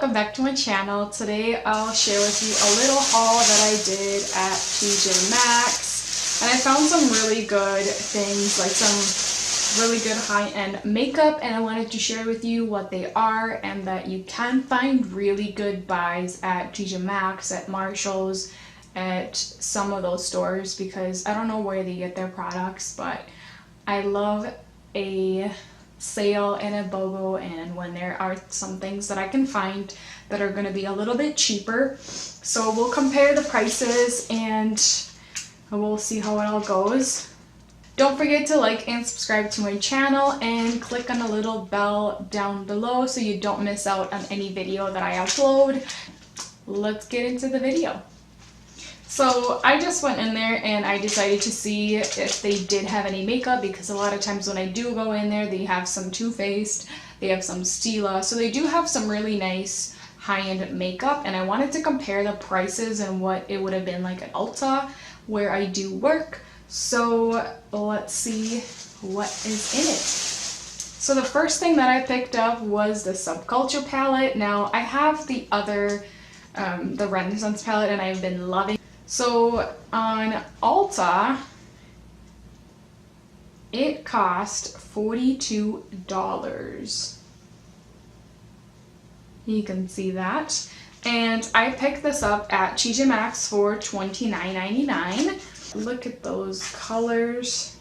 welcome back to my channel. Today I'll share with you a little haul that I did at TJ Maxx, and I found some really good things, like some really good high-end makeup, and I wanted to share with you what they are and that you can find really good buys at TJ Maxx, at Marshall's, at some of those stores, because I don't know where they get their products, but I love a sale and a BOGO, and when there are some things that I can find that are going to be a little bit cheaper. So we'll compare the prices and we'll see how it all goes. Don't forget to like and subscribe to my channel and click on the little bell down below so you don't miss out on any video that I upload. Let's get into the video. So I just went in there and I decided to see if they did have any makeup, because a lot of times when I do go in there, they have some Too Faced, they have some Stila, so they do have some really nice high-end makeup, and I wanted to compare the prices and what it would have been like at Ulta, where I do work. So let's see what is in it. So the first thing that I picked up was the Subculture palette. Now I have the other, the Renaissance palette, and I've been loving. So on Ulta, it cost $42. You can see that. And I picked this up at TJ Maxx for $29.99. Look at those colors.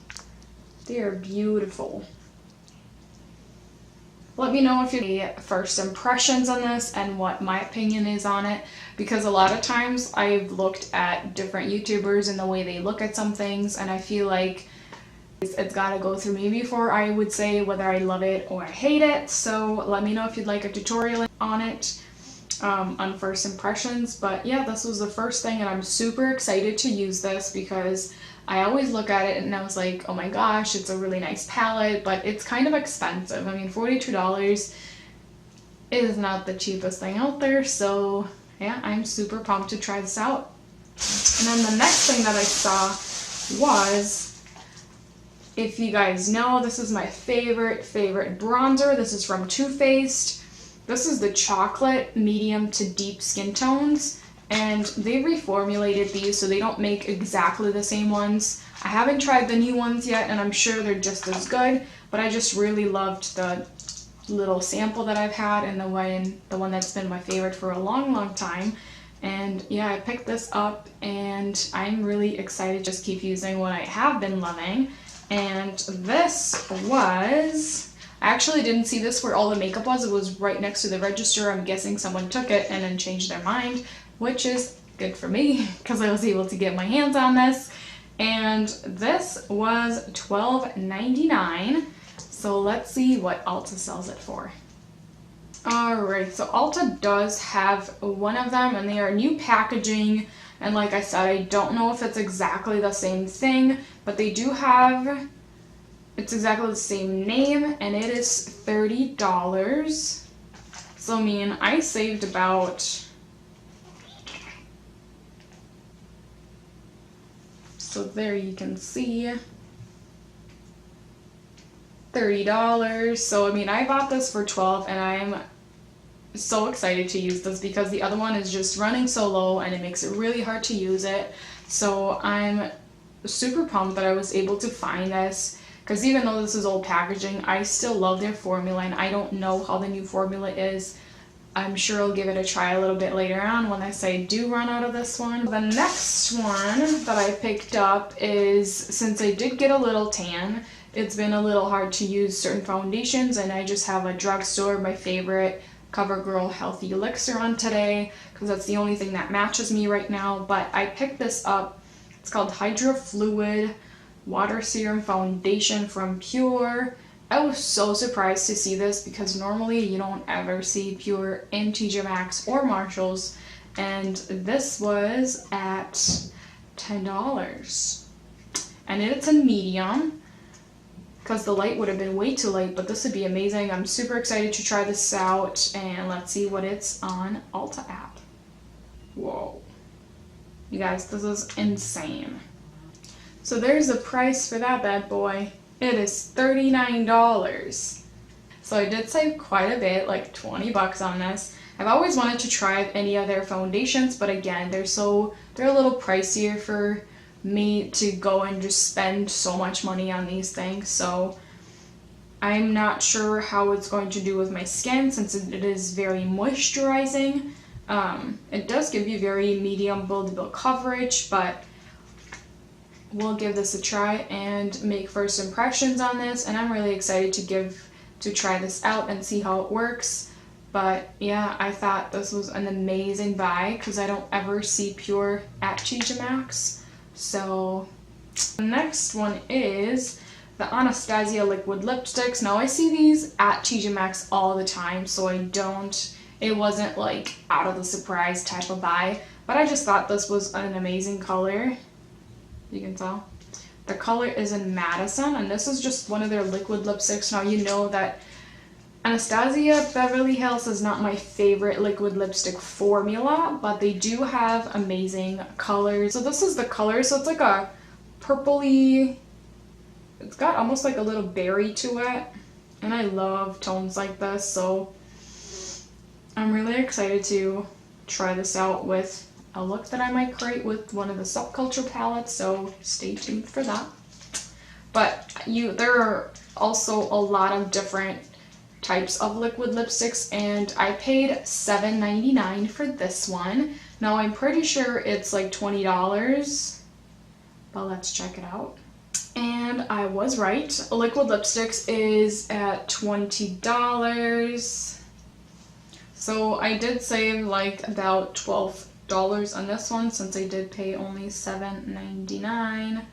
They are beautiful. Let me know if you have first impressions on this and what my opinion is on it, because a lot of times I've looked at different YouTubers and the way they look at some things, and I feel like it's got to go through me before I would say whether I love it or I hate it. So let me know if you'd like a tutorial on it, on first impressions. But yeah, this was the first thing, and I'm super excited to use this because I always look at it and I was like, oh my gosh, it's a really nice palette, but it's kind of expensive. I mean, $42 is not the cheapest thing out there, so yeah, I'm super pumped to try this out. And then the next thing that I saw was, if you guys know, this is my favorite bronzer. This is from Too Faced. This is the chocolate medium to deep skin tones. And they reformulated these so they don't make exactly the same ones. I haven't tried the new ones yet, and I'm sure they're just as good, but I just really loved the little sample that I've had, and the one that's been my favorite for a long time. And yeah, I picked this up and I'm really excited to just keep using what I have been loving. And this was, I actually didn't see this where all the makeup was. It was right next to the register. I'm guessing someone took it and then changed their mind, which is good for me because I was able to get my hands on this. And this was $12.99. So let's see what Ulta sells it for. Alright, so Ulta does have one of them, and they are new packaging. And like I said, I don't know if it's exactly the same thing, but they do have, it's exactly the same name, and it is $30. So I mean, I saved about, so there you can see, $30. So I mean, I bought this for $12, and I'm so excited to use this because the other one is just running so low and it makes it really hard to use it. So I'm super pumped that I was able to find this, because even though this is old packaging, I still love their formula, and I don't know how the new formula is. I'm sure I'll give it a try a little bit later on when I do run out of this one. The next one that I picked up is, since I did get a little tan, it's been a little hard to use certain foundations, and I just have a drugstore, my favorite CoverGirl Healthy Elixir on today, because that's the only thing that matches me right now. But I picked this up. It's called Hydro Fluid Water Serum Foundation from PUR. I was so surprised to see this because normally you don't ever see PUR in TJ Maxx or Marshall's, and this was at $10. And it's a medium, because the light would have been way too light, but this would be amazing. I'm super excited to try this out, and let's see what it's on Ulta app. Whoa. You guys, this is insane. So there's the price for that bad boy. It is $39. So I did save quite a bit, like 20 bucks on this. I've always wanted to try any of their foundations, but again, they're a little pricier for me to go and just spend so much money on these things. So I'm not sure how it's going to do with my skin since it is very moisturizing. It does give you very medium buildable coverage, but we'll give this a try and make first impressions on this, and I'm really excited to try this out and see how it works. But yeah, I thought this was an amazing buy because I don't ever see PUR at TJ Maxx. So the next one is the Anastasia liquid lipsticks. Now I see these at TJ Maxx all the time, so it wasn't like out of the surprise type of buy, but I just thought this was an amazing color. You can tell. The color is in Madison, and this is just one of their liquid lipsticks. Now you know that Anastacia Beverly Hills is not my favorite liquid lipstick formula, but they do have amazing colors. So this is the color, so it's like a purpley, it's got almost like a little berry to it, and I love tones like this, so I'm really excited to try this out with a look that I might create with one of the Subculture palettes, so stay tuned for that. But there are also a lot of different types of liquid lipsticks, and I paid $7.99 for this one. Now I'm pretty sure it's like $20, but let's check it out. And I was right. Liquid lipsticks is at $20. So I did save like about $12 on this one since I did pay only $7.99.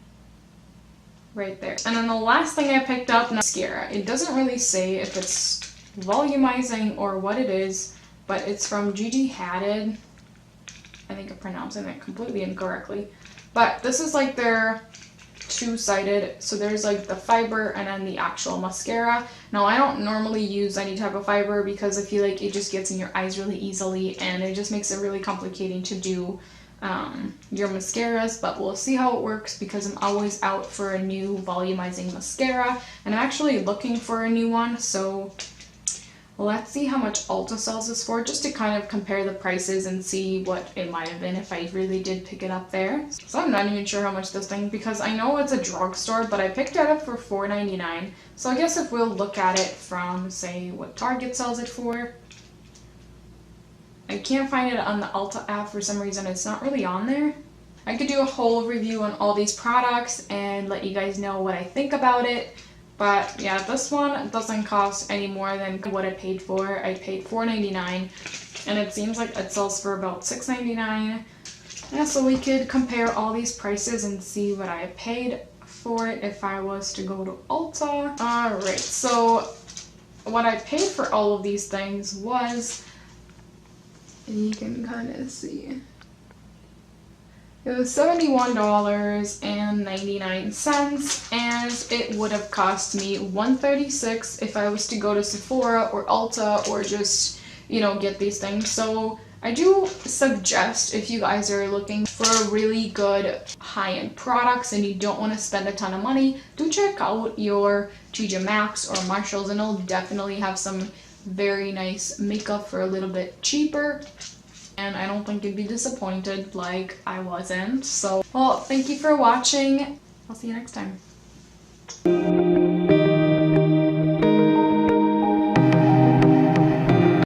Right there. And then the last thing I picked up, mascara. It doesn't really say if it's volumizing or what it is, but it's from Gigi Hadid. I think I'm pronouncing that completely incorrectly. But this is like their two-sided, so there's like the fiber and then the actual mascara. Now I don't normally use any type of fiber because I feel like it just gets in your eyes really easily and it just makes it really complicating to do your mascaras, but we'll see how it works because I'm always out for a new volumizing mascara, and I'm actually looking for a new one, so let's see how much Ulta sells this for, just to kind of compare the prices and see what it might have been if I really did pick it up there. So I'm not even sure how much this thing, because I know it's a drugstore, but I picked it up for $4.99, so I guess if we'll look at it from, say, what Target sells it for. I can't find it on the Ulta app for some reason. It's not really on there. I could do a whole review on all these products and let you guys know what I think about it. But yeah, this one doesn't cost any more than what I paid for. I paid $4.99 and it seems like it sells for about $6.99. Yeah, so we could compare all these prices and see what I paid for it if I was to go to Ulta. Alright, so what I paid for all of these things was, and you can kind of see, it was $71.99, and it would have cost me $136 if I was to go to Sephora or Ulta or just, you know, get these things. So I do suggest, if you guys are looking for really good high-end products and you don't want to spend a ton of money, do check out your TJ Maxx or Marshalls, and it'll definitely have some very nice makeup for a little bit cheaper, and I don't think you'd be disappointed like I wasn't. So, well, thank you for watching. I'll see you next time.